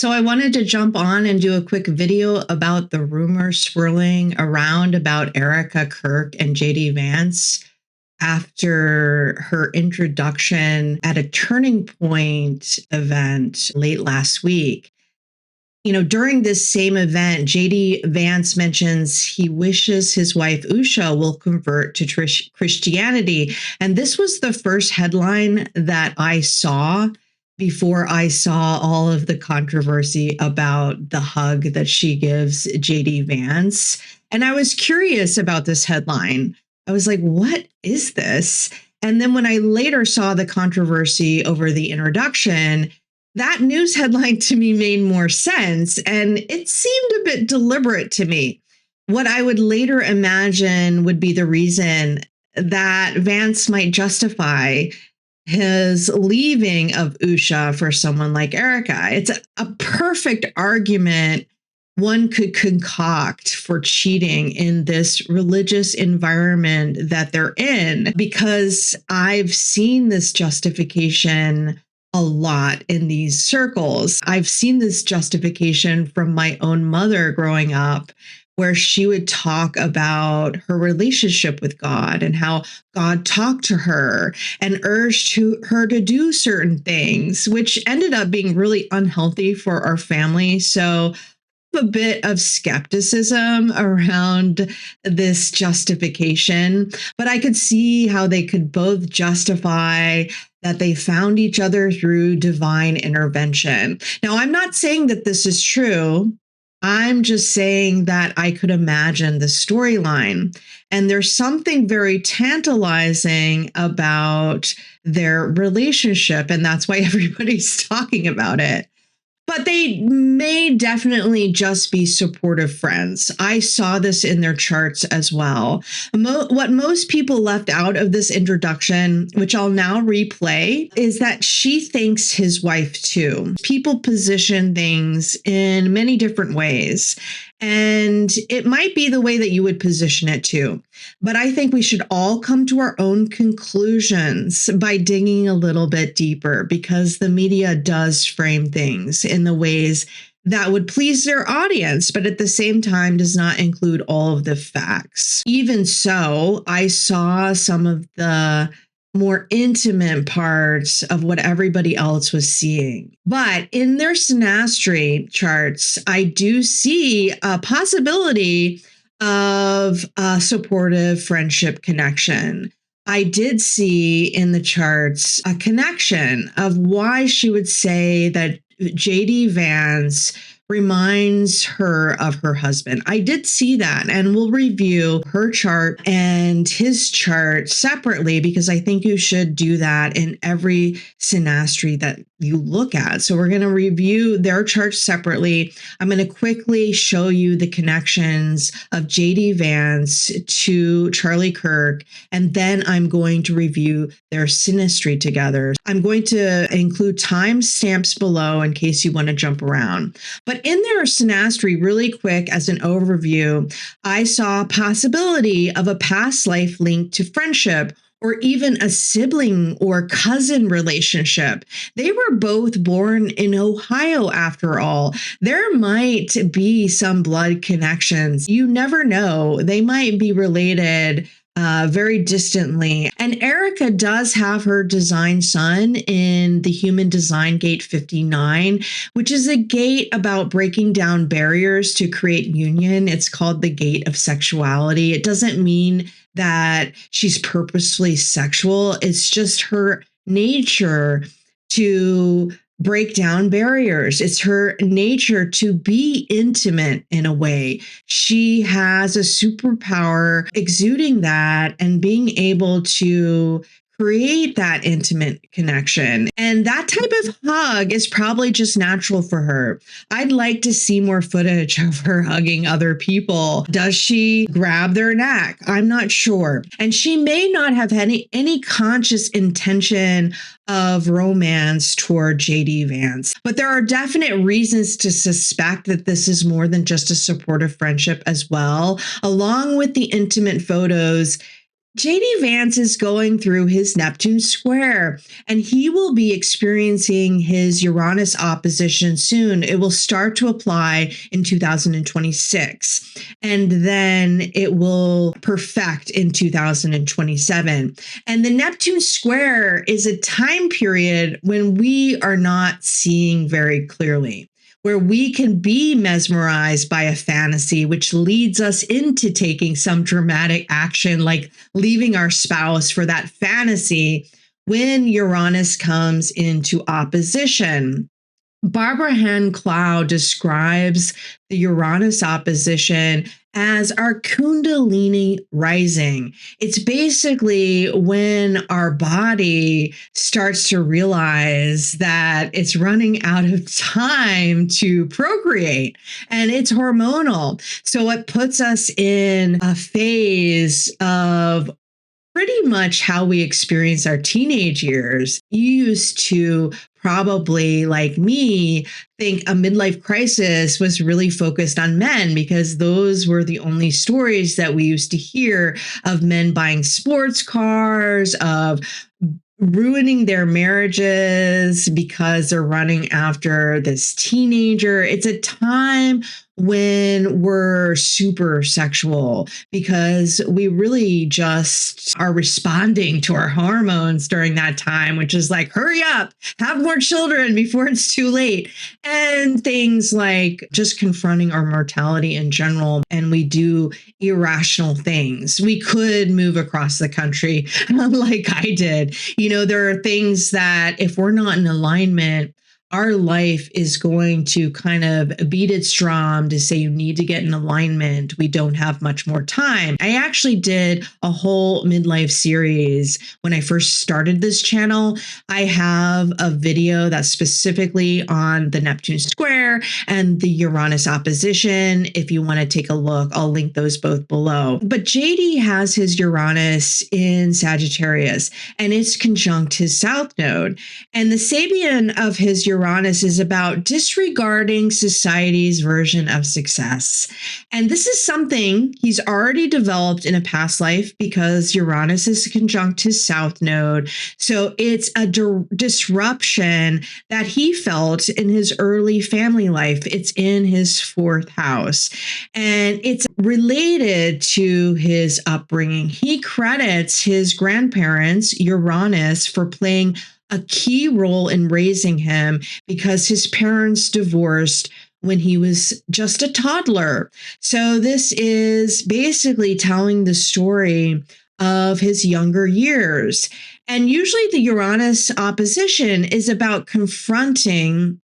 So I wanted to jump on and do a quick video about the rumors swirling around about Erika Kirk and JD Vance after her introduction at a Turning Point event late last week. During this same event, JD Vance mentions he wishes his wife Usha will convert to Christianity. And this was the first headline that I saw before I saw all of the controversy about the hug that she gives JD Vance. And I was curious about this headline. I was like, what is this? And then when I later saw the controversy over the introduction, that news headline to me made more sense, and it seemed a bit deliberate to me. What I would later imagine would be the reason that Vance might justify his leaving of Usha for someone like Erika. It's a perfect argument one could concoct for cheating in this religious environment that they're in, because I've seen this justification a lot in these circles. I've seen this justification from my own mother growing up, where she would talk about her relationship with God and how God talked to her and urged her to do certain things, which ended up being really unhealthy for our family. So a bit of skepticism around this justification, but I could see how they could both justify that they found each other through divine intervention. Now, I'm not saying that this is true. I'm just saying that I could imagine the storyline. And there's something very tantalizing about their relationship, and that's why everybody's talking about it. But they may definitely just be supportive friends. I saw this in their charts as well. What most people left out of this introduction, which I'll now replay, is that she thanks his wife too. People position things in many different ways, and it might be the way that you would position it too. But I think we should all come to our own conclusions by digging a little bit deeper, because the media does frame things in the ways that would please their audience, but at the same time does not include all of the facts. Even so, I saw some of the more intimate parts of what everybody else was seeing. But in their Synastry charts, I do see a possibility of a supportive friendship connection. I did see in the charts a connection of why she would say that JD Vance reminds her of her husband. I did see that, and we'll review her chart and his chart separately, because I think you should do that in every Synastry that you look at. So we're going to review their charts separately. I'm going to quickly show you the connections of JD Vance to Charlie Kirk, and then I'm going to review their Synastry together. I'm going to include timestamps below in case you want to jump around. But in their Synastry, really quick as an overview, I saw a possibility of a past life linked to friendship, or even a sibling or cousin relationship. They were both born in Ohio, after all. There might be some blood connections. You never know. They might be related very distantly. And Erika does have her design sun in the Human Design Gate 59, which is a gate about breaking down barriers to create union. It's called the gate of sexuality. It doesn't mean that she's purposefully sexual. It's just her nature to break down barriers. It's her nature to be intimate in a way. She has a superpower exuding that and being able to create that intimate connection. And that type of hug is probably just natural for her. I'd like to see more footage of her hugging other people. Does she grab their neck? I'm not sure. And she may not have any conscious intention of romance toward JD Vance. But there are definite reasons to suspect that this is more than just a supportive friendship as well. Along with the intimate photos, JD Vance is going through his Neptune square, and he will be experiencing his Uranus opposition soon. It will start to apply in 2026, and then it will perfect in 2027. And the Neptune square is a time period when we are not seeing very clearly, where we can be mesmerized by a fantasy, which leads us into taking some dramatic action, like leaving our spouse for that fantasy when Uranus comes into opposition. Barbara Hand Clow describes the Uranus opposition as our Kundalini rising. It's basically when our body starts to realize that it's running out of time to procreate, and it's hormonal. So it puts us in a phase of pretty much how we experience our teenage years. You used to probably, like me, think a midlife crisis was really focused on men because those were the only stories that we used to hear of men buying sports cars, of ruining their marriages because they're running after this teenager. It's a time when we're super sexual because we really just are responding to our hormones during that time, which is like, hurry up, have more children before it's too late. And things like just confronting our mortality in general. And we do irrational things. We could move across the country like I did. There are things that if we're not in alignment, our life is going to kind of beat its drum to say you need to get in alignment. We don't have much more time. I actually did a whole midlife series when I first started this channel. I have a video that's specifically on the Neptune square and the Uranus opposition. If you want to take a look, I'll link those both below. But JD has his Uranus in Sagittarius, and it's conjunct his South Node. And the Sabian of his Uranus is about disregarding society's version of success. And this is something he's already developed in a past life because Uranus is conjunct his South Node. So it's a disruption that he felt in his early family life. It's in his fourth house, and it's related to his upbringing. He credits his grandparents, Uranus, for playing a key role in raising him because his parents divorced when he was just a toddler. So this is basically telling the story of his younger years. And usually the Uranus opposition is about confronting,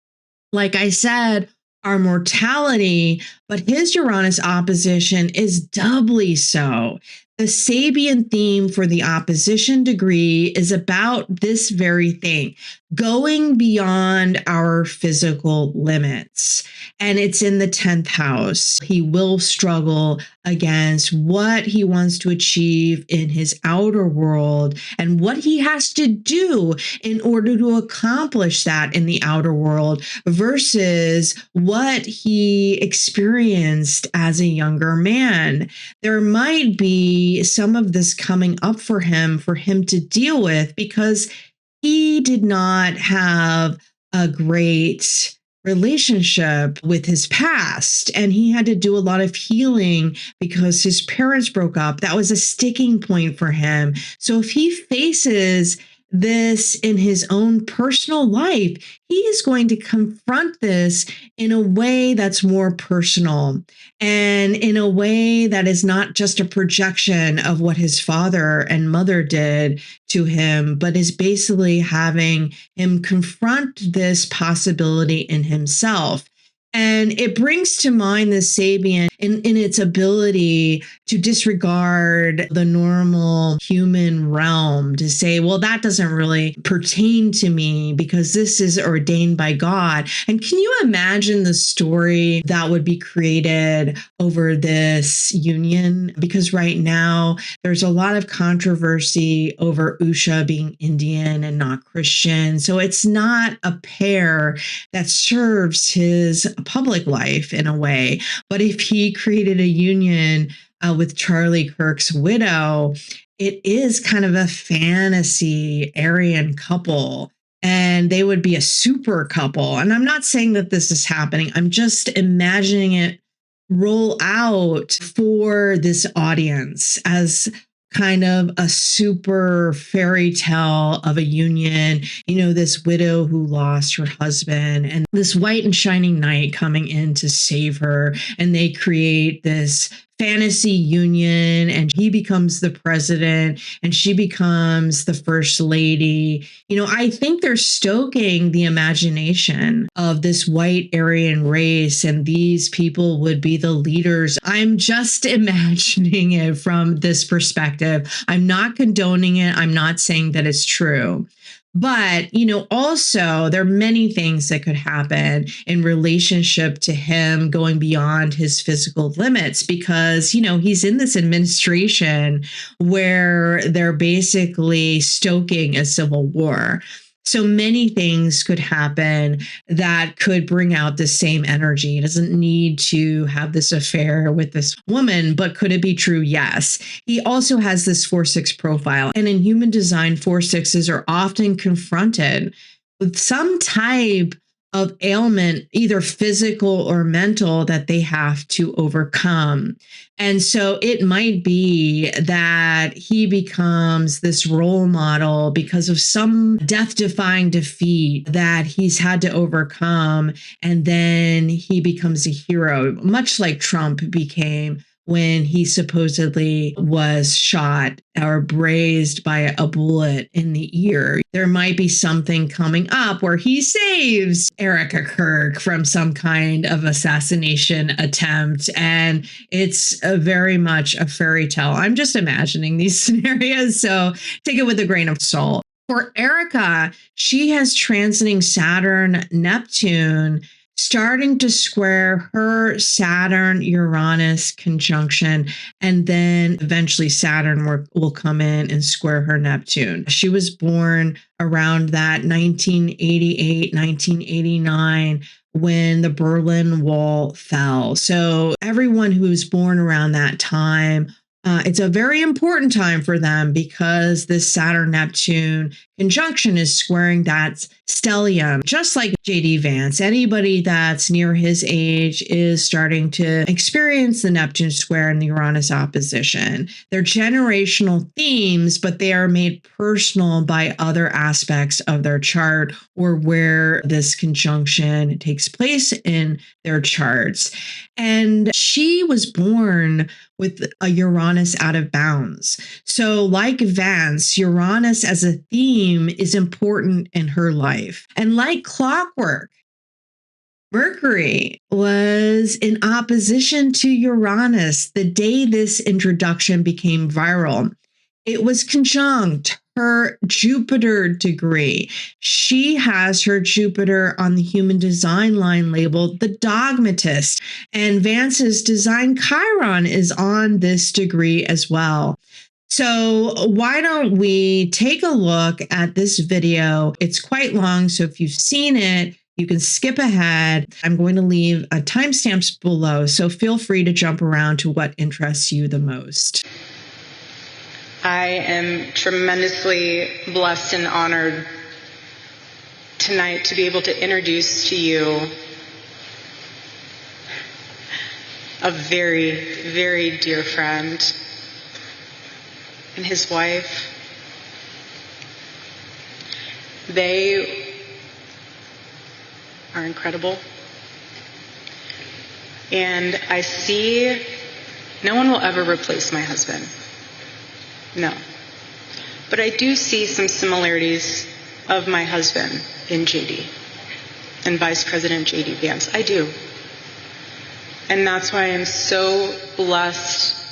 like I said, our mortality, but his Uranus opposition is doubly so. The Sabian theme for the opposition degree is about this very thing, going beyond our physical limits. And it's in the 10th house. He will struggle against what he wants to achieve in his outer world and what he has to do in order to accomplish that in the outer world versus what he experienced as a younger man. There might be some of this coming up for him to deal with because he did not have a great relationship with his past, and he had to do a lot of healing because his parents broke up. That was a sticking point for him. So if he faces this in his own personal life, he is going to confront this in a way that's more personal and in a way that is not just a projection of what his father and mother did to him, but is basically having him confront this possibility in himself. And it brings to mind the Sabian in its ability to disregard the normal human realm, to say, well, that doesn't really pertain to me because this is ordained by God. And can you imagine the story that would be created over this union? Because right now there's a lot of controversy over Usha being Indian and not Christian. So it's not a pair that serves his public life in a way. But if he created a union with Charlie Kirk's widow, it is kind of a fantasy Aryan couple, and they would be a super couple. And I'm not saying that this is happening, I'm just imagining it roll out for this audience as kind of a super fairy tale of a union. This widow who lost her husband and this white and shining knight coming in to save her. And they create this fantasy union, and he becomes the president and she becomes the first lady. I think they're stoking the imagination of this white Aryan race, and these people would be the leaders. I'm just imagining it from this perspective. I'm not condoning it. I'm not saying that it's true. But, also there are many things that could happen in relationship to him going beyond his physical limits, because, he's in this administration where they're basically stoking a civil war. So many things could happen that could bring out the same energy. He doesn't need to have this affair with this woman, but could it be true? Yes. He also has this 4/6 profile. And in human design, 4/6s are often confronted with some type of ailment, either physical or mental, that they have to overcome. And so it might be that he becomes this role model because of some death-defying defeat that he's had to overcome. And then he becomes a hero, much like Trump became when he supposedly was shot or grazed by a bullet in the ear. There might be something coming up where he saves Erika Kirk from some kind of assassination attempt. And it's very much a fairy tale. I'm just imagining these scenarios, so take it with a grain of salt. For Erika, she has transiting Saturn, Neptune, starting to square her Saturn-Uranus conjunction, and then eventually Saturn will come in and square her Neptune. She was born around that 1988, 1989, when the Berlin Wall fell. So everyone who's born around that time, it's a very important time for them because this Saturn-Neptune conjunction is squaring that stellium, just like JD Vance. Anybody that's near his age is starting to experience the Neptune square and the Uranus opposition. They're generational themes, but they are made personal by other aspects of their chart or where this conjunction takes place in their charts. And she was born with a Uranus out of bounds. So like Vance, Uranus as a theme is important in her life. And like clockwork, Mercury was in opposition to Uranus the day this introduction became viral. It was conjunct her Jupiter degree. She has her Jupiter on the human design line labeled the dogmatist, and Vance's design Chiron is on this degree as well. So why don't we take a look at this video? It's quite long, so if you've seen it, you can skip ahead. I'm going to leave timestamps below, so feel free to jump around to what interests you the most. I am tremendously blessed and honored tonight to be able to introduce to you a very, very dear friend and his wife. They are incredible. And I see no one will ever replace my husband. No. But I do see some similarities of my husband in JD and Vice President JD Vance. I do. And that's why I'm so blessed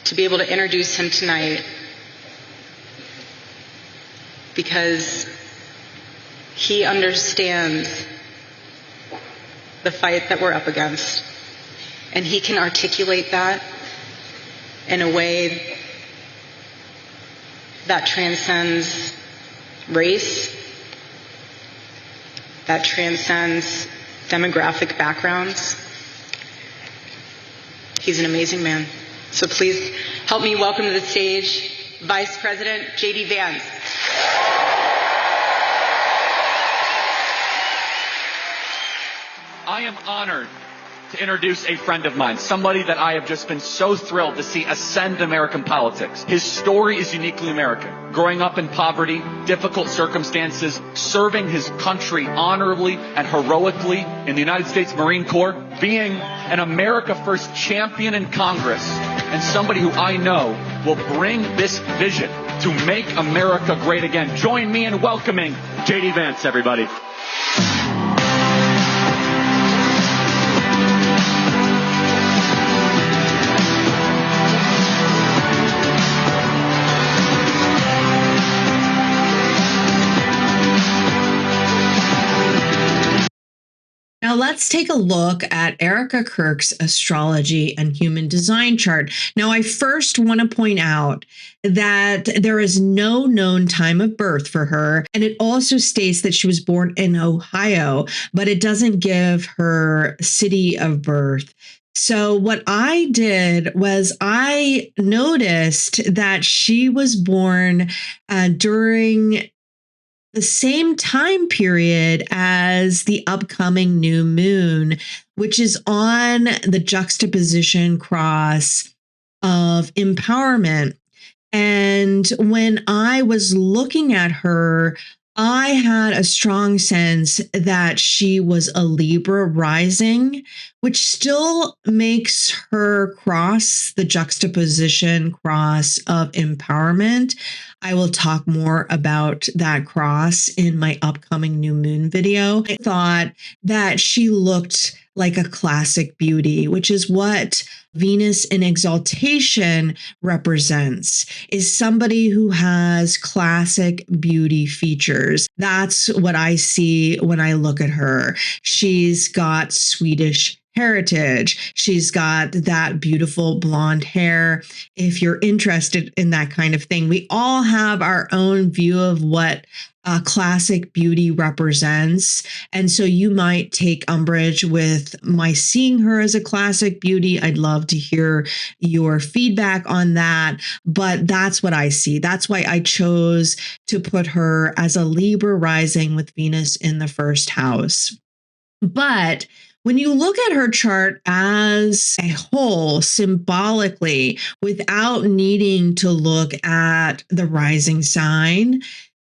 to be able to introduce him tonight, because he understands the fight that we're up against, and he can articulate that in a way that transcends race, that transcends demographic backgrounds. He's an amazing man. So please help me welcome to the stage Vice President JD Vance. I am honored to introduce a friend of mine, somebody that I have just been so thrilled to see ascend American politics. His story is uniquely American. Growing up in poverty, difficult circumstances, serving his country honorably and heroically in the United States Marine Corps, being an America First champion in Congress, and somebody who I know will bring this vision to make America great again. Join me in welcoming JD Vance, everybody. Now let's take a look at Erika Kirk's astrology and human design chart. Now, I first want to point out that there is no known time of birth for her. And it also states that she was born in Ohio, but it doesn't give her city of birth. So what I did was I noticed that she was born during the same time period as the upcoming new moon, which is on the juxtaposition cross of empowerment. And when I was looking at her, I had a strong sense that she was a Libra rising, which still makes her cross the juxtaposition cross of empowerment. I will talk more about that cross in my upcoming new moon video. I thought that she looked like a classic beauty, which is what Venus in exaltation represents, is somebody who has classic beauty features. That's what I see when I look at her. She's got Swedish heritage. She's got that beautiful blonde hair. If you're interested in that kind of thing, we all have our own view of what classic beauty represents. And so you might take umbrage with my seeing her as a classic beauty. I'd love to hear your feedback on that. But that's what I see. That's why I chose to put her as a Libra rising with Venus in the first house. But when you look at her chart as a whole, symbolically, without needing to look at the rising sign,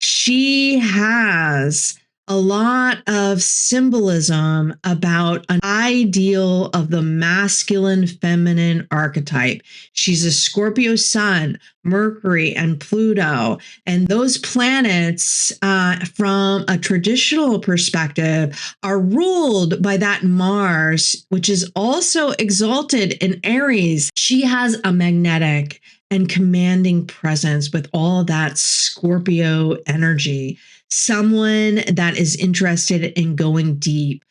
she has a lot of symbolism about an ideal of the masculine feminine archetype. She's a Scorpio sun, Mercury, and Pluto. And those planets, from a traditional perspective, are ruled by that Mars, which is also exalted in Aries. She has a magnetic and commanding presence with all that Scorpio energy. Someone that is interested in going deep,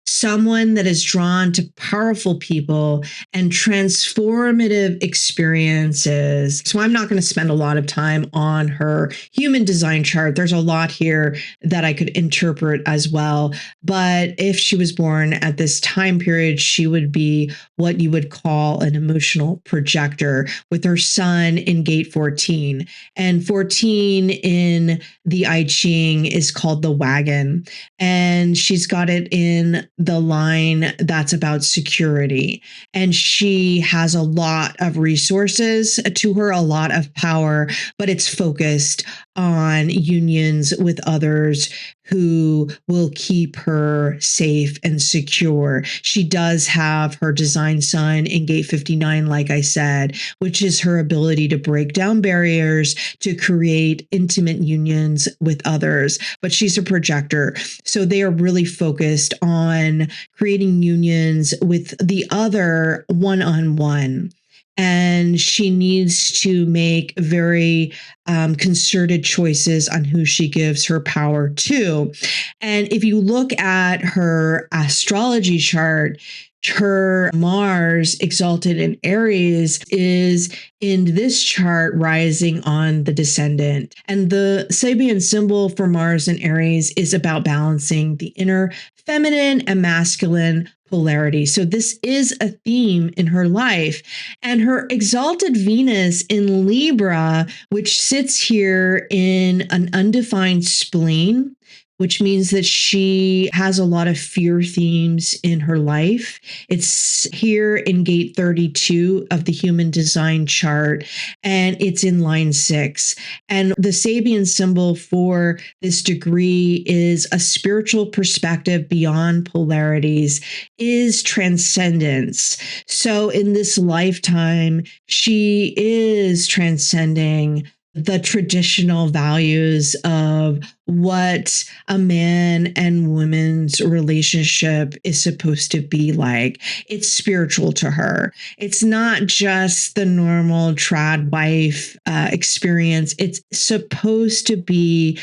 someone that is drawn to powerful people and transformative experiences. So I'm not going to spend a lot of time on her human design chart. There's a lot here that I could interpret as well. But if she was born at this time period, she would be what you would call an emotional projector, with her sun in gate 14. And 14 in the I Ching is called the wagon. And she's got it in the line that's about security. And she has a lot of resources to her, a lot of power, but it's focused on unions with others who will keep her safe and secure. She does have her design sun in gate 59, like I said, which is her ability to break down barriers, to create intimate unions with others. But she's a projector. So they are really focused on creating unions with the other one-on-one. And she needs to make very concerted choices on who she gives her power to. And if you look at her astrology chart, her Mars exalted in Aries is in this chart rising on the descendant. And the Sabian symbol for Mars in Aries is about balancing the inner feminine and masculine polarity. So this is a theme in her life. And her exalted Venus in Libra, which sits here in an undefined spleen, which means that she has a lot of fear themes in her life. It's here in gate 32 of the human design chart, and it's in line 6. And the Sabian symbol for this degree is a spiritual perspective beyond polarities, is transcendence. So in this lifetime, she is transcending the traditional values of what a man and woman's relationship is supposed to be like. It's spiritual to her. It's not just the normal trad wife experience. It's supposed to be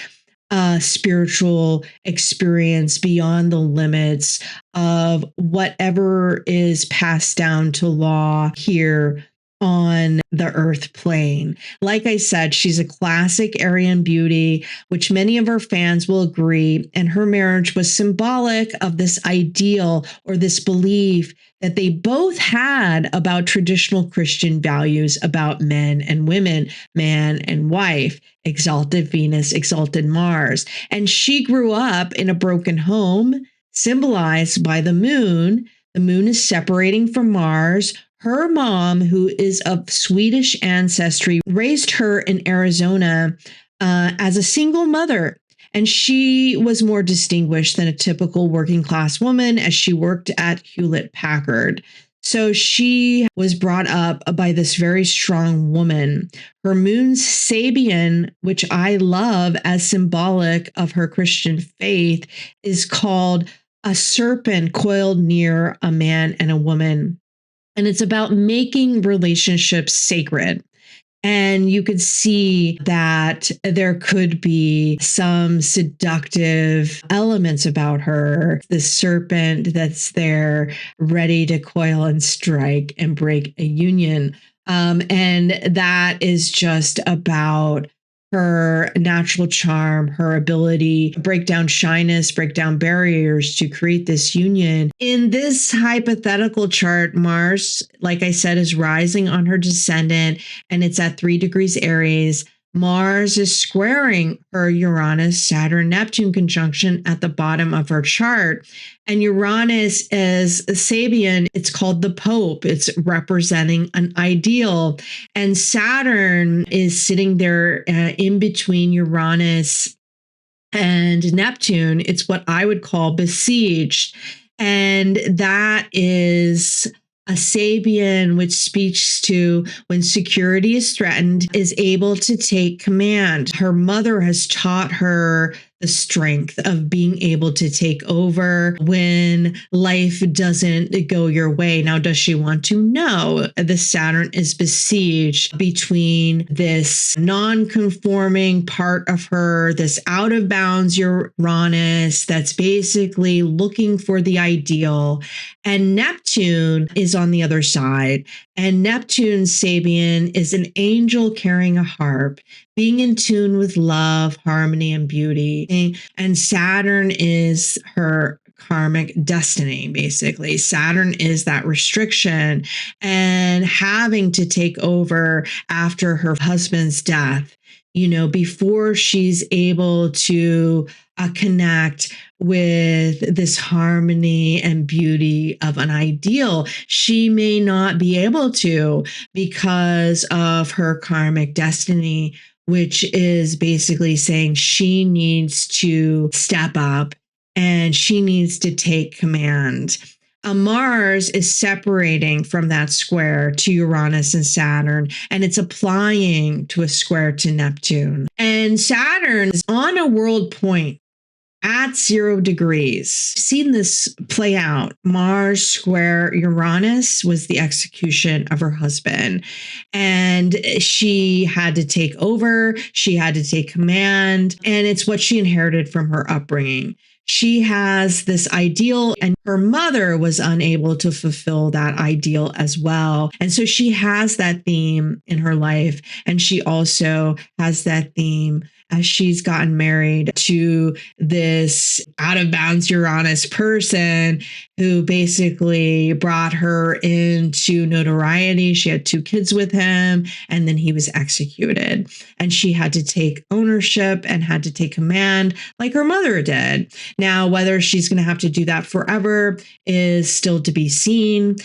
a spiritual experience beyond the limits of whatever is passed down to law here on the earth plane. Like I said, she's a classic Aryan beauty, which many of her fans will agree. And her marriage was symbolic of this ideal or this belief that they both had about traditional Christian values about men and women, man and wife, exalted Venus, exalted Mars. And she grew up in a broken home, symbolized by the moon. The moon is separating from Mars. Her mom, who is of Swedish ancestry, raised her in Arizona as a single mother. And she was more distinguished than a typical working class woman as she worked at Hewlett Packard. So she was brought up by this very strong woman. Her moon's Sabian, which I love as symbolic of her Christian faith, is called a serpent coiled near a man and a woman. And it's about making relationships sacred. And you could see that there could be some seductive elements about her. The serpent that's there ready to coil and strike and break a union. And that is just about her natural charm, her ability to break down shyness, break down barriers to create this union. In this hypothetical chart, Mars, like I said, is rising on her descendant, and it's at 3 degrees Aries. Mars is squaring her Uranus, Saturn, Neptune conjunction at the bottom of her chart. And Uranus is a Sabian. It's called the Pope. It's representing an ideal. And Saturn is sitting there in between Uranus and Neptune. It's what I would call besieged. And that is a Sabian, which speaks to when security is threatened, is able to take command. Her mother has taught her the strength of being able to take over when life doesn't go your way. Now, does she want to? No. The Saturn is besieged between this non-conforming part of her, this out of bounds Uranus that's basically looking for the ideal. And Neptune is on the other side. And Neptune's Sabian is an angel carrying a harp, being in tune with love, harmony, and beauty. And Saturn is her karmic destiny, basically. Saturn is that restriction and having to take over after her husband's death, before she's able to connect with this harmony and beauty of an ideal. She may not be able to because of her karmic destiny, which is basically saying she needs to step up and she needs to take command. Mars is separating from that square to Uranus and Saturn, and it's applying to a square to Neptune. And Saturn is on a world point at 0 degrees. I've seen this play out. Mars square Uranus was the execution of her husband. And she had to take over. She had to take command. And it's what she inherited from her upbringing. she has this ideal, and her mother was unable to fulfill that ideal as well. And so she has that theme in her life. And she also has that theme as she's gotten married to this out of bounds Uranus person who basically brought her into notoriety. She had 2 kids with him, and then he was executed. And she had to take ownership and had to take command like her mother did. Now, whether she's going to have to do that forever is still to be seen.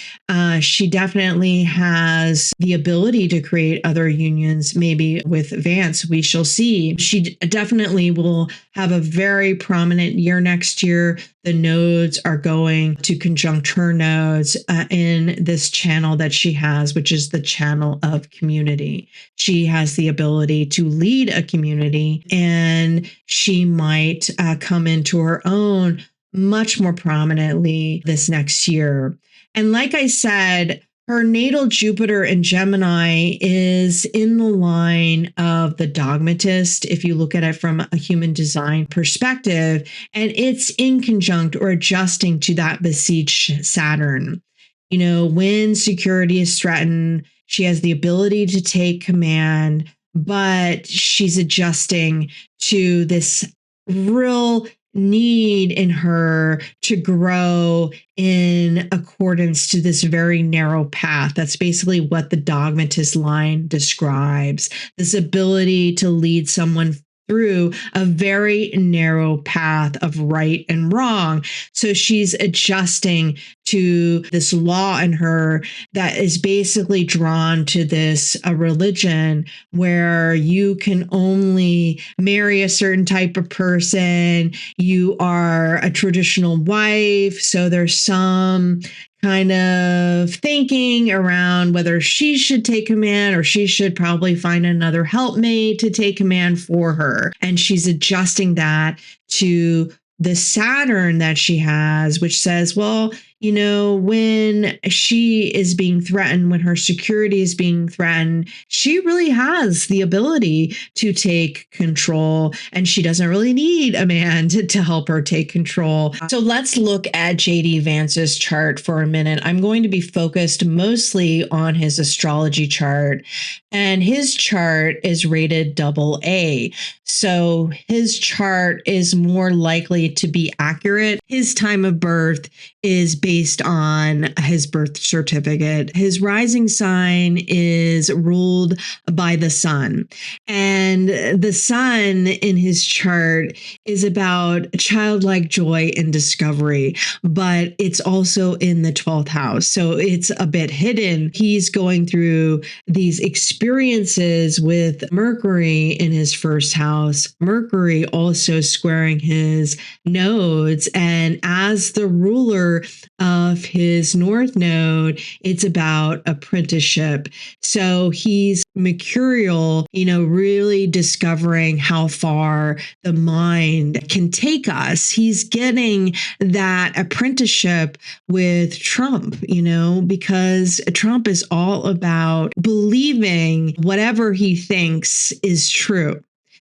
She definitely has the ability to create other unions, maybe with Vance. We shall see. She definitely will have a very prominent year next year. The nodes are going to conjunct her nodes in this channel that she has, which is the channel of community. She has the ability to lead a community, and she might come into her own much more prominently this next year. And like I said, her natal Jupiter in Gemini is in the line of the dogmatist, if you look at it from a human design perspective, and it's in conjunct or adjusting to that besieged Saturn. You know, when security is threatened, she has the ability to take command, but she's adjusting to this real need in her to grow in accordance to this very narrow path. That's basically what the dogmatist line describes. This ability to lead someone through a very narrow path of right and wrong. So she's adjusting to this law in her that is basically drawn to this religion where you can only marry a certain type of person. You are a traditional wife. So there's some kind of thinking around whether she should take command or she should probably find another helpmate to take command for her. And she's adjusting that to the Saturn that she has, which says, well, you know, when she is being threatened, when her security is being threatened, she really has the ability to take control, and she doesn't really need a man to help her take control. So let's look at JD Vance's chart for a minute. I'm going to be focused mostly on his astrology chart, and his chart is rated AA. So his chart is more likely to be accurate. His time of birth is based on his birth certificate. His rising sign is ruled by the sun. And the sun in his chart is about childlike joy and discovery, but it's also in the 12th house. So it's a bit hidden. He's going through these experiences with Mercury in his first house, Mercury also squaring his nodes. And as the ruler of his north node, it's about apprenticeship. So he's mercurial, you know, really discovering how far the mind can take us. He's getting that apprenticeship with Trump, you know, because Trump is all about believing whatever he thinks is true.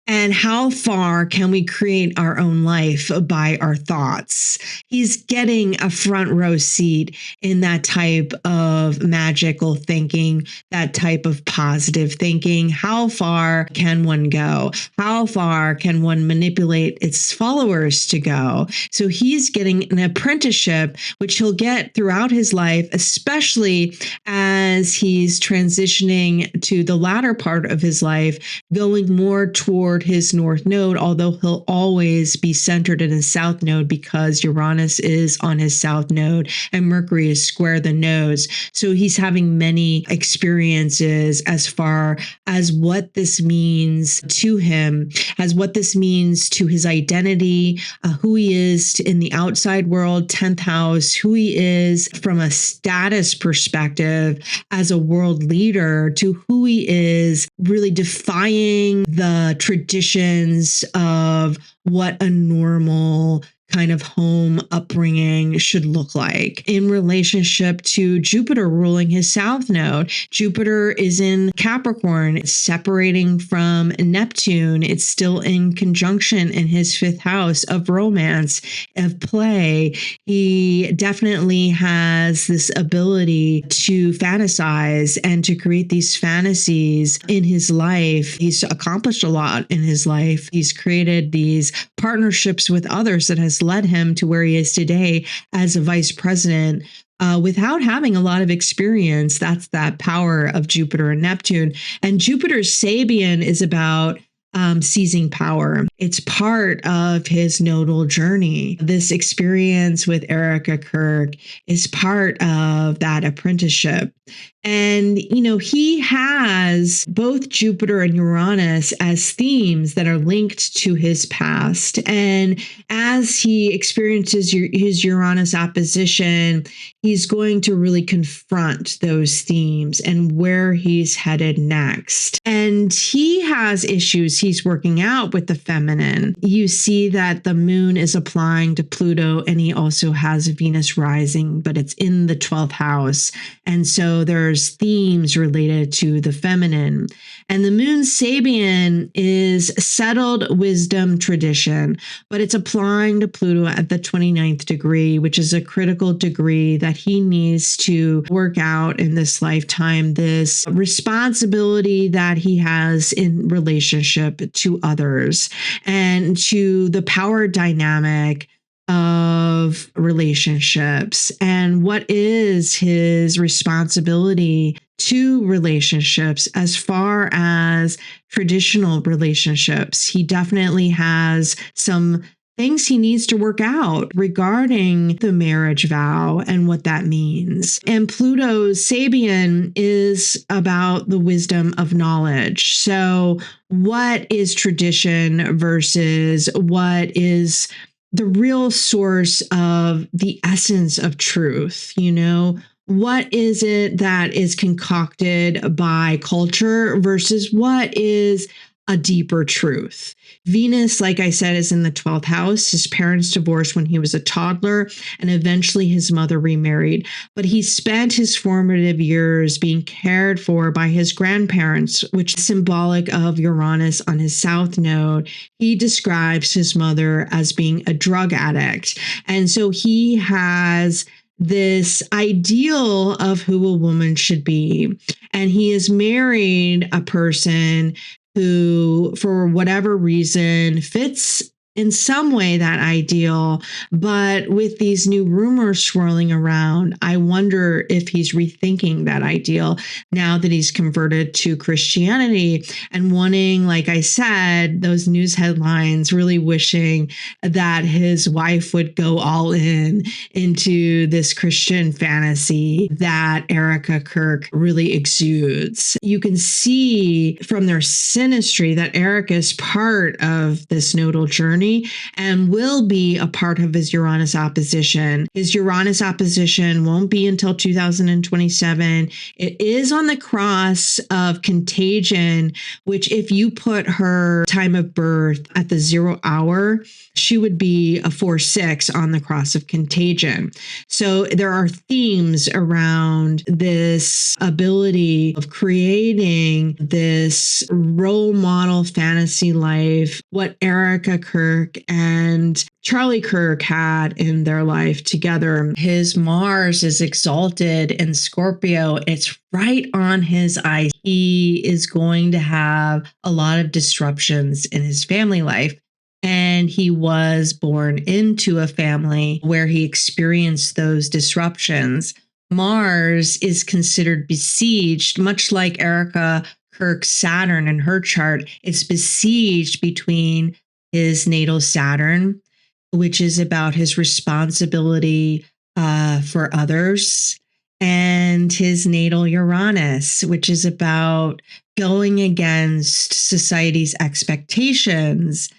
And how far can we create our own life by our thoughts? He's getting a front row seat in that type of magical thinking, that type of positive thinking. How far can one go? How far can one manipulate its followers to go? So he's getting an apprenticeship, which he'll get throughout his life, especially as he's transitioning to the latter part of his life, going more toward his north node, although he'll always be centered in his south node because Uranus is on his south node and Mercury is square the nodes. So he's having many experiences as far as what this means to him, as what this means to his identity, who he is in the outside world, 10th house, who he is from a status perspective as a world leader, to who he is really defying the traditions of what a normal kind of home upbringing should look like in relationship to Jupiter ruling his south node. Jupiter is in Capricorn, it's separating from Neptune. It's still in conjunction in his fifth house of romance, of play. He definitely has this ability to fantasize and to create these fantasies in his life. He's accomplished a lot in his life. He's created these partnerships with others that has led him to where he is today as a vice president. Without having a lot of experience. That's that power of Jupiter and Neptune. And Jupiter's Sabian is about seizing power. It's part of his nodal journey. This experience with Erika Kirk is part of that apprenticeship. And, he has both Jupiter and Uranus as themes that are linked to his past. And as he experiences his Uranus opposition, he's going to really confront those themes and where he's headed next. And he has issues he's working out with the feminine. You see that the moon is applying to Pluto, and he also has Venus rising, but it's in the 12th house. And so there's themes related to the feminine. And the moon's Sabian is settled wisdom tradition, but it's applying to Pluto at the 29th degree, which is a critical degree that he needs to work out in this lifetime, this responsibility that he has in relationship to others and to the power dynamic of relationships and what is his responsibility to relationships as far as traditional relationships. He definitely has some things he needs to work out regarding the marriage vow and what that means. And Pluto's Sabian is about the wisdom of knowledge. So what is tradition versus what is the real source of the essence of truth? What is it that is concocted by culture versus what is a deeper truth? Venus, like I said, is in the 12th house. His parents divorced when he was a toddler, and eventually his mother remarried. But he spent his formative years being cared for by his grandparents, which is symbolic of Uranus on his south node. He describes his mother as being a drug addict. And so he has this ideal of who a woman should be. And he has married a person who, for whatever reason, fits in some way that ideal. But with these new rumors swirling around, I wonder if he's rethinking that ideal now that he's converted to Christianity and wanting, like I said, those news headlines, really wishing that his wife would go all in into this Christian fantasy that Erika Kirk really exudes. You can see from their synastry that Erika is part of this nodal journey and will be a part of his Uranus opposition. His Uranus opposition won't be until 2027. It is on the cross of contagion, which if you put her time of birth at the 0 hour, she would be a 4-6 on the cross of contagion. So there are themes around this ability of creating this role model fantasy life, what Erika Kirk and Charlie Kirk had in their life together. His Mars is exalted in Scorpio. It's right on his eyes. He is going to have a lot of disruptions in his family life. And he was born into a family where he experienced those disruptions. Mars is considered besieged, much like Erika Kirk's Saturn in her chart. It's besieged between his natal Saturn, which is about his responsibility for others, and his natal Uranus, which is about going against society's expectations.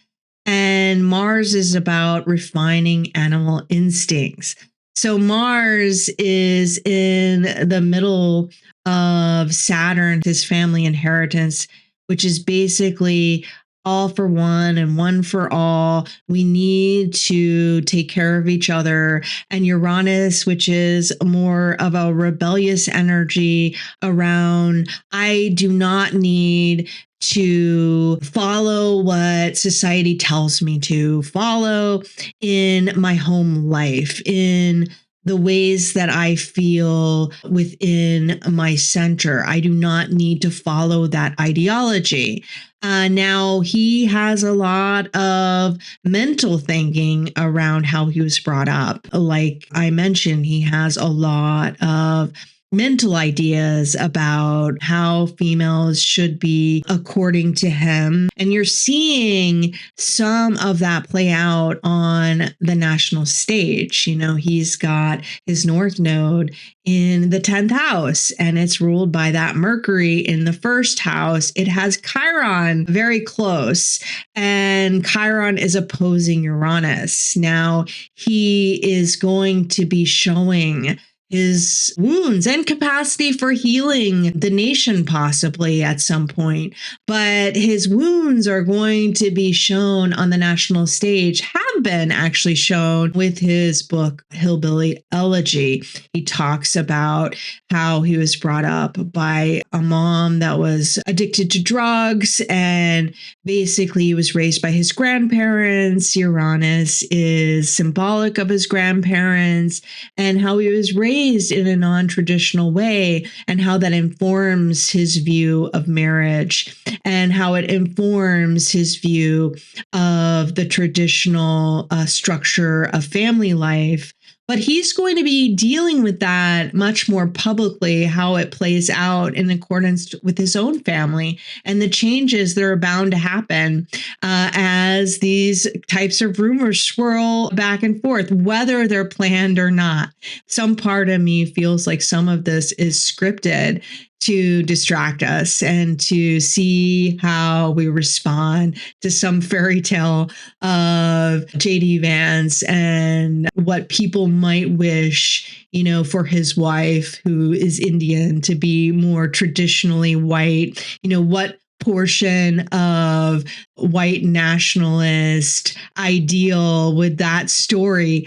And Mars is about refining animal instincts. So Mars is in the middle of Saturn, his family inheritance, which is basically all for one and one for all. We need to take care of each other. And Uranus, which is more of a rebellious energy around, I do not need to follow what society tells me to follow in my home life, in the ways that I feel within my center. I do not need to follow that ideology. Now, he has a lot of mental thinking around how he was brought up. Like I mentioned, he has a lot of mental ideas about how females should be according to him. And you're seeing some of that play out on the national stage. You know, he's got his North Node in the 10th house, and it's ruled by that Mercury in the first house. It has Chiron very close, and Chiron is opposing Uranus. Now, he is going to be showing his wounds and capacity for healing the nation possibly at some point. But his wounds are going to be shown on the national stage, have been actually shown with his book, Hillbilly Elegy. He talks about how he was brought up by a mom that was addicted to drugs, and basically he was raised by his grandparents. Uranus is symbolic of his grandparents, and how he was raised in a non-traditional way, and how that informs his view of marriage, and how it informs his view of the traditional structure of family life. But he's going to be dealing with that much more publicly, how it plays out in accordance with his own family and the changes that are bound to happen as these types of rumors swirl back and forth, whether they're planned or not. Some part of me feels like some of this is scripted to distract us and to see how we respond to some fairy tale of JD Vance and what people might wish, you know, for his wife, who is Indian, to be more traditionally white. You know, what portion of white nationalist ideal would that story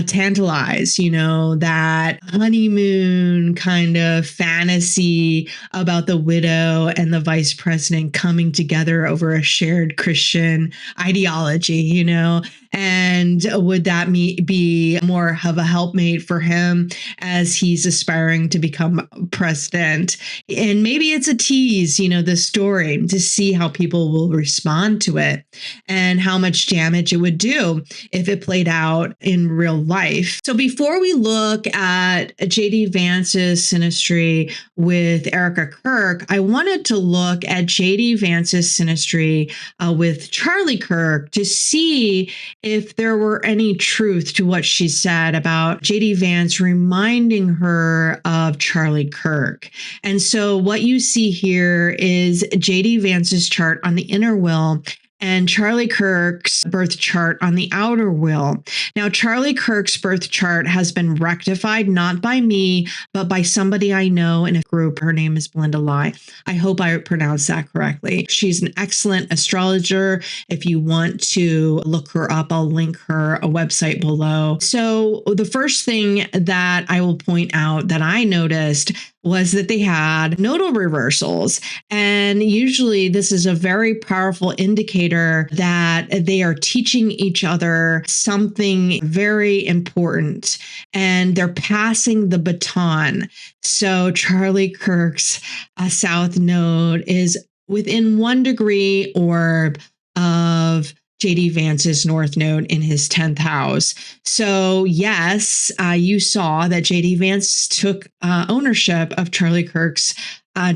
tantalize? You know, that honeymoon kind of fantasy about the widow and the vice president coming together over a shared Christian ideology, you know? And would that be more of a helpmate for him as he's aspiring to become president? And maybe it's a tease, you know, the story, to see how people will respond to it and how much damage it would do if it played out in real life. So before we look at JD Vance's Synastry with Erika Kirk, I wanted to look at JD Vance's Synastry with Charlie Kirk to see if there were any truth to what she said about JD Vance reminding her of Charlie Kirk. And so what you see here is JD Vance's chart on the inner wheel and Charlie Kirk's birth chart on the outer wheel. Now, Charlie Kirk's birth chart has been rectified, not by me, but by somebody I know in a group. Her name is Belinda Lai. I hope I pronounced that correctly. She's an excellent astrologer. If you want to look her up, I'll link her a website below. So the first thing that I will point out that I noticed was that they had nodal reversals. And usually this is a very powerful indicator that they are teaching each other something very important, and they're passing the baton. So Charlie Kirk's South Node is within 1 degree orb of JD Vance's North Node in his 10th house. So yes, you saw that JD Vance took ownership of Charlie Kirk's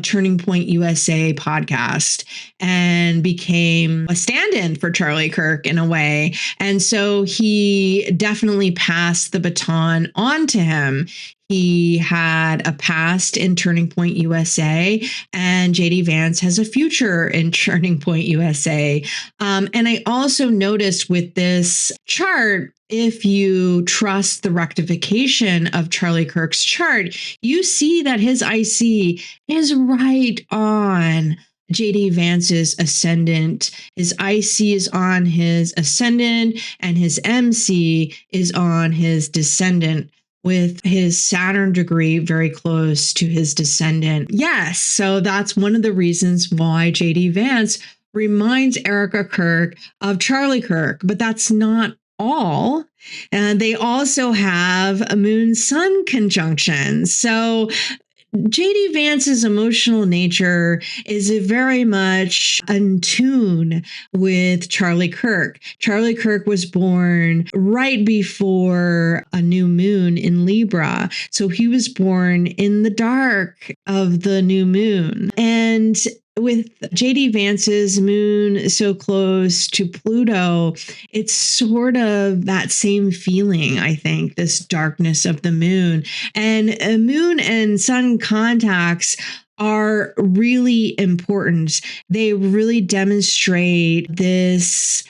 Turning Point USA podcast and became a stand-in for Charlie Kirk in a way. And so he definitely passed the baton on to him. He had a past in Turning Point USA, and JD Vance has a future in Turning Point USA. And I also noticed with this chart, if you trust the rectification of Charlie Kirk's chart, you see that his IC is right on JD Vance's ascendant. His IC is on his ascendant and his MC is on his descendant, with his Saturn degree very close to his descendant. Yes, so that's one of the reasons why JD Vance reminds Erika Kirk of Charlie Kirk, but that's not all. And they also have a moon-sun conjunction. So JD Vance's emotional nature is very much in tune with Charlie Kirk. Charlie Kirk was born right before a new moon in Libra. So he was born in the dark of the new moon. And with JD Vance's moon so close to Pluto, it's sort of that same feeling, I think, this darkness of the moon. And moon and sun contacts are really important. They really demonstrate this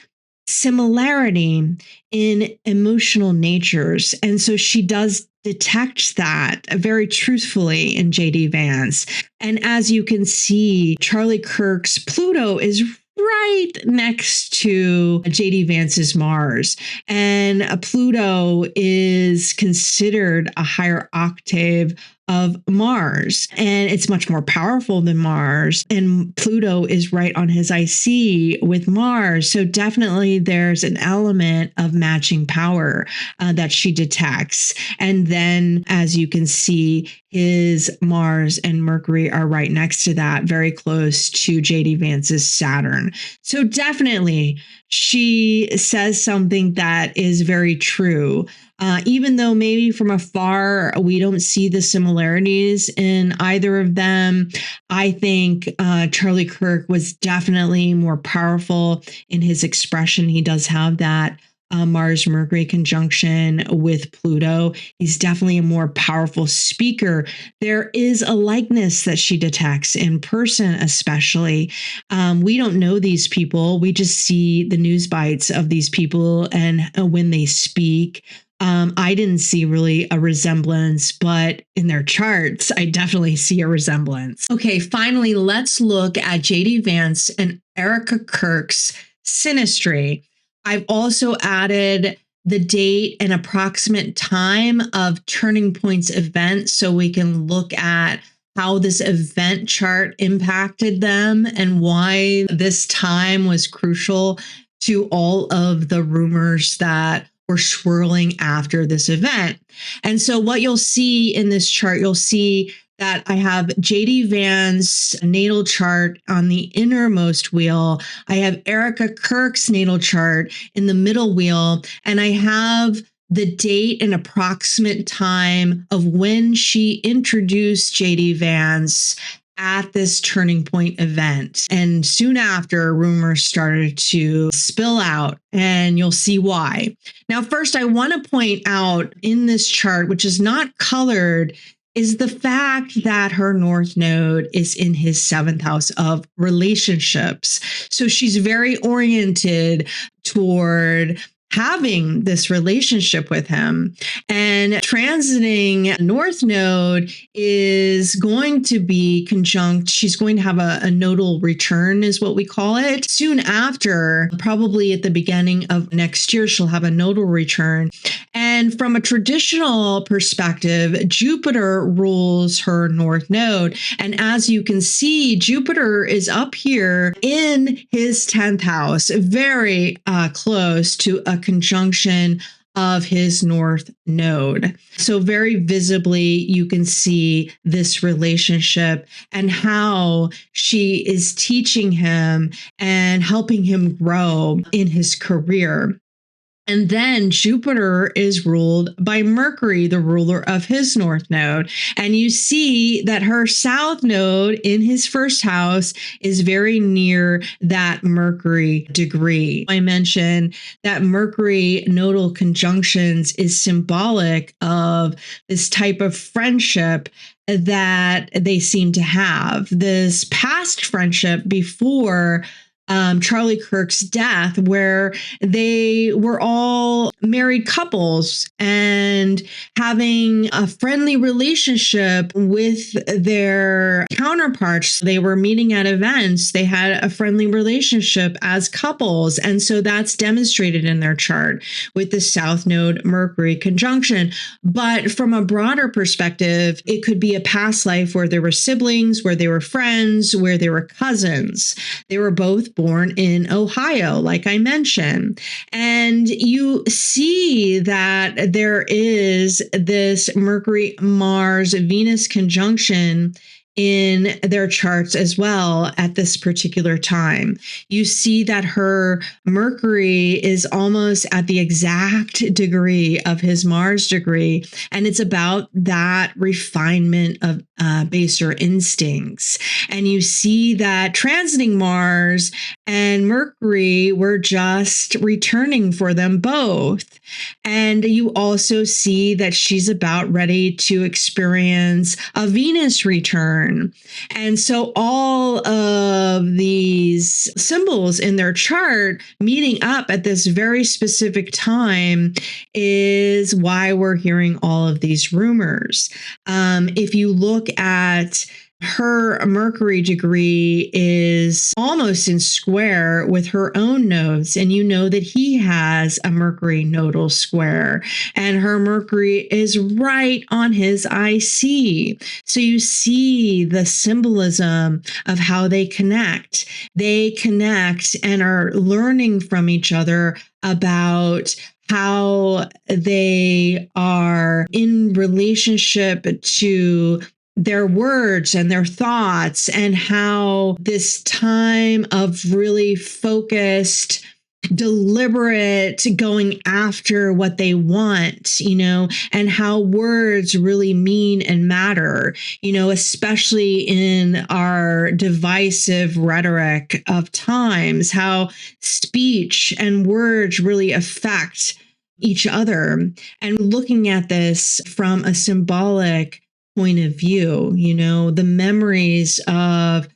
similarity in emotional natures. And so she does detect that very truthfully in JD Vance. And as you can see, Charlie Kirk's Pluto is right next to JD Vance's Mars. And Pluto is considered a higher octave of Mars, and it's much more powerful than Mars. And Pluto is right on his IC with Mars. So definitely there's an element of matching power that she detects. And then, as you can see, his Mars and Mercury are right next to that, very close to JD Vance's Saturn. So definitely she says something that is very true. Even though maybe from afar we don't see the similarities in either of them, I think Charlie Kirk was definitely more powerful in his expression. He does have that Mars-Mercury conjunction with Pluto. He's definitely a more powerful speaker. There is a likeness that she detects in person, especially. We don't know these people. We just see the news bites of these people and when they speak. I didn't see really a resemblance, but in their charts, I definitely see a resemblance. Okay, finally, let's look at JD Vance and Erika Kirk's Synastry. I've also added the date and approximate time of Turning Point's event so we can look at how this event chart impacted them and why this time was crucial to all of the rumors that were swirling after this event. And so what you'll see in this chart, you'll see that I have JD Vance natal chart on the innermost wheel. I have Erika Kirk's natal chart in the middle wheel, and I have the date and approximate time of when she introduced JD Vance at this Turning Point event. And soon after, rumors started to spill out, and you'll see why. Now, first, I want to point out in this chart, which is not colored, is the fact that her North Node is in his 7th house of relationships. So she's very oriented toward having this relationship with him. And transiting North Node is going to be conjunct. She's going to have a nodal return, is what we call it. Soon after, probably at the beginning of next year, she'll have a nodal return. And from a traditional perspective, Jupiter rules her North Node. And as you can see, Jupiter is up here in his 10th house, very close to a conjunction of his North Node. So very visibly, you can see this relationship and how she is teaching him and helping him grow in his career. And then Jupiter is ruled by Mercury, the ruler of his North Node. And you see that her South Node in his 1st house is very near that Mercury degree. I mentioned that Mercury nodal conjunctions is symbolic of this type of friendship that they seem to have. This past friendship before Charlie Kirk's death, where they were all married couples and having a friendly relationship with their counterparts. They were meeting at events. They had a friendly relationship as couples. And so that's demonstrated in their chart with the South Node Mercury conjunction. But from a broader perspective, it could be a past life where they were siblings, where they were friends, where they were cousins. They were both born in Ohio, like I mentioned. And you see that there is this Mercury, Mars, Venus conjunction in their charts as well at this particular time. You see that her Mercury is almost at the exact degree of his Mars degree, and it's about that refinement of baser instincts. And you see that transiting Mars and Mercury were just returning for them both. And you also see that she's about ready to experience a Venus return. And so all of these symbols in their chart meeting up at this very specific time is why we're hearing all of these rumors. If you look at her Mercury degree is almost in square with her own nodes, and you know that he has a Mercury nodal square, and her Mercury is right on his IC. So you see the symbolism of how they connect. They connect and are learning from each other about how they are in relationship to their words and their thoughts, and how this time of really focused, deliberate going after what they want, and how words really mean and matter, especially in our divisive rhetoric of times, how speech and words really affect each other. And looking at this from a symbolic point of view, the memories of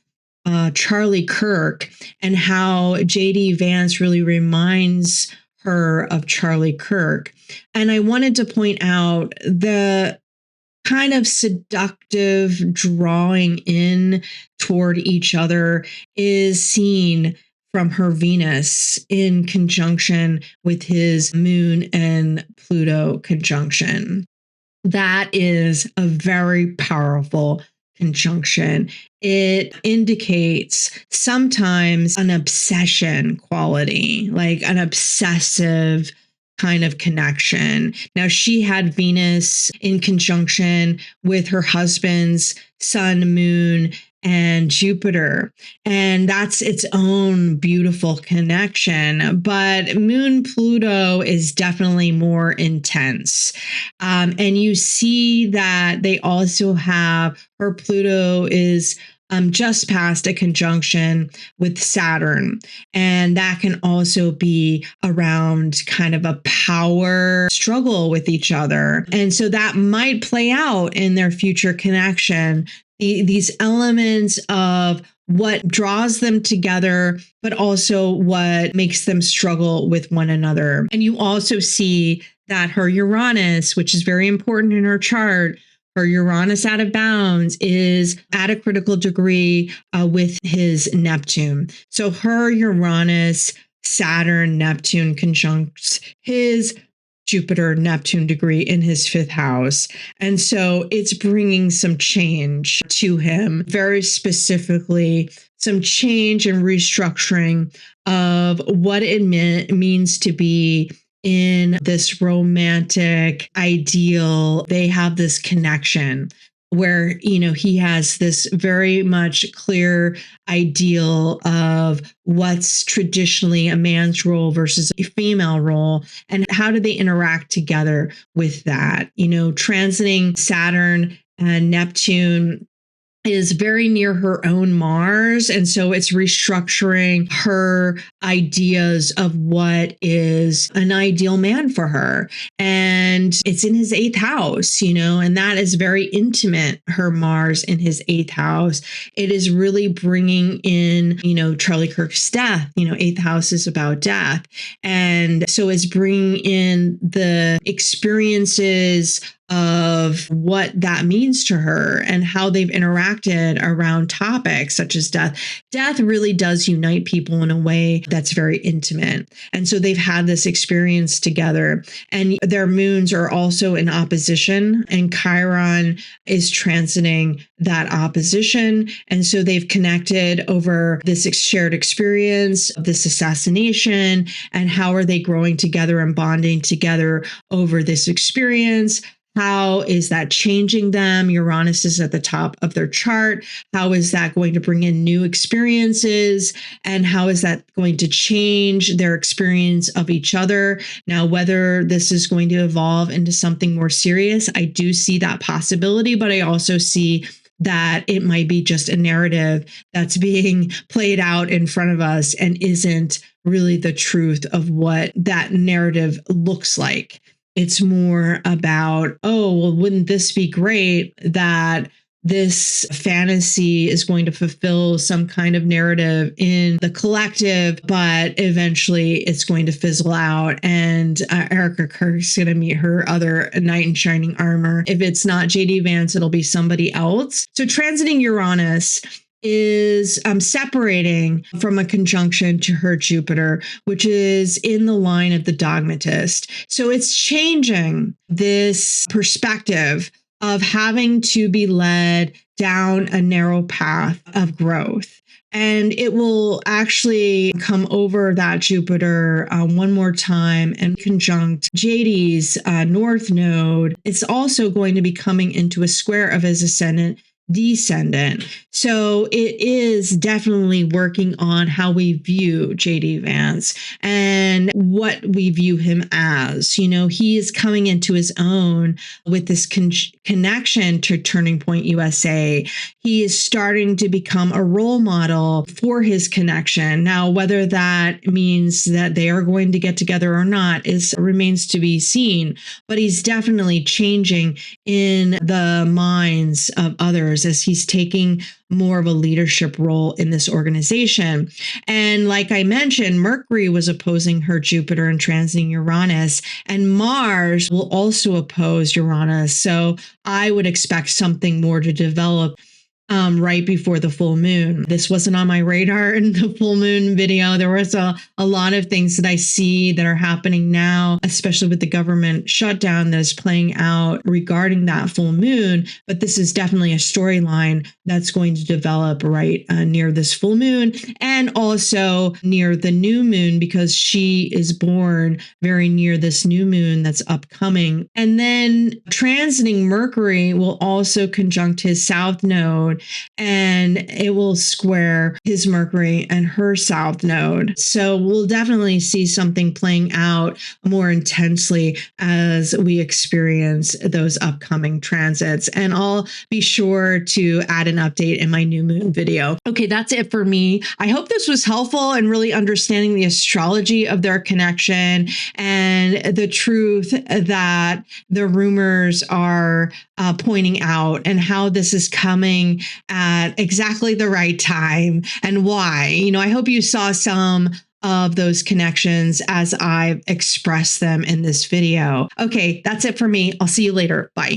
Charlie Kirk and how JD Vance really reminds her of Charlie Kirk. And I wanted to point out the kind of seductive drawing in toward each other is seen from her Venus in conjunction with his Moon and Pluto conjunction. That is a very powerful conjunction. It indicates sometimes an obsession quality, like an obsessive kind of connection. Now, she had Venus in conjunction with her husband's Sun, Moon, and Jupiter. And that's its own beautiful connection. But Moon Pluto is definitely more intense. And you see that they also have her Pluto is just past a conjunction with Saturn. And that can also be around kind of a power struggle with each other. And so that might play out in their future connection. These elements of what draws them together, but also what makes them struggle with one another. And you also see that her Uranus, which is very important in her chart, her Uranus out of bounds is at a critical degree with his Neptune. So her Uranus, Saturn, Neptune conjuncts his Jupiter, Neptune degree in his fifth house. And so it's bringing some change to him, very specifically, some change and restructuring of what it means to be in this romantic ideal. They have this connection where, he has this very much clear ideal of what's traditionally a man's role versus a female role, and how do they interact together with that, transiting Saturn and Neptune is very near her own Mars. And so it's restructuring her ideas of what is an ideal man for her. And it's in his 8th house, and that is very intimate, her Mars in his 8th house. It is really bringing in, Charlie Kirk's death. 8th house is about death. And so it's bringing in the experiences of what that means to her and how they've interacted around topics such as death. Death really does unite people in a way that's very intimate. And so they've had this experience together, and their moons are also in opposition, and Chiron is transiting that opposition. And so they've connected over this shared experience, this assassination, and how are they growing together and bonding together over this experience. How is that changing them? Uranus is at the top of their chart. How is that going to bring in new experiences? And how is that going to change their experience of each other? Now, whether this is going to evolve into something more serious, I do see that possibility, but I also see that it might be just a narrative that's being played out in front of us and isn't really the truth of what that narrative looks like. It's more about, wouldn't this be great that this fantasy is going to fulfill some kind of narrative in the collective, but eventually it's going to fizzle out and Erika Kirk is going to meet her other knight in shining armor. If it's not JD Vance, it'll be somebody else. So transiting Uranus is separating from a conjunction to her Jupiter, which is in the line of the dogmatist. So it's changing this perspective of having to be led down a narrow path of growth. And it will actually come over that Jupiter one more time and conjunct JD's North Node. It's also going to be coming into a square of his ascendant descendant. So it is definitely working on how we view JD Vance and what we view him as. He is coming into his own with this connection to Turning Point USA. He is starting to become a role model for his connection. Now, whether that means that they are going to get together or not remains to be seen, but he's definitely changing in the minds of others as he's taking more of a leadership role in this organization. And like I mentioned, Mercury was opposing her Jupiter and transiting Uranus, and Mars will also oppose Uranus. So I would expect something more to develop right before the full moon. This wasn't on my radar in the full moon video. There was a lot of things that I see that are happening now, especially with the government shutdown that is playing out regarding that full moon. But this is definitely a storyline that's going to develop right near this full moon and also near the new moon, because she is born very near this new moon that's upcoming. And then transiting Mercury will also conjunct his south node, and it will square his Mercury and her south node. So we'll definitely see something playing out more intensely as we experience those upcoming transits. And I'll be sure to add an update in my new moon video. Okay, that's it for me. I hope this was helpful in really understanding the astrology of their connection and the truth that the rumors are pointing out, and how this is coming at exactly the right time and why. I hope you saw some of those connections as I've expressed them in this video. Okay, that's it for me. I'll see you later. Bye.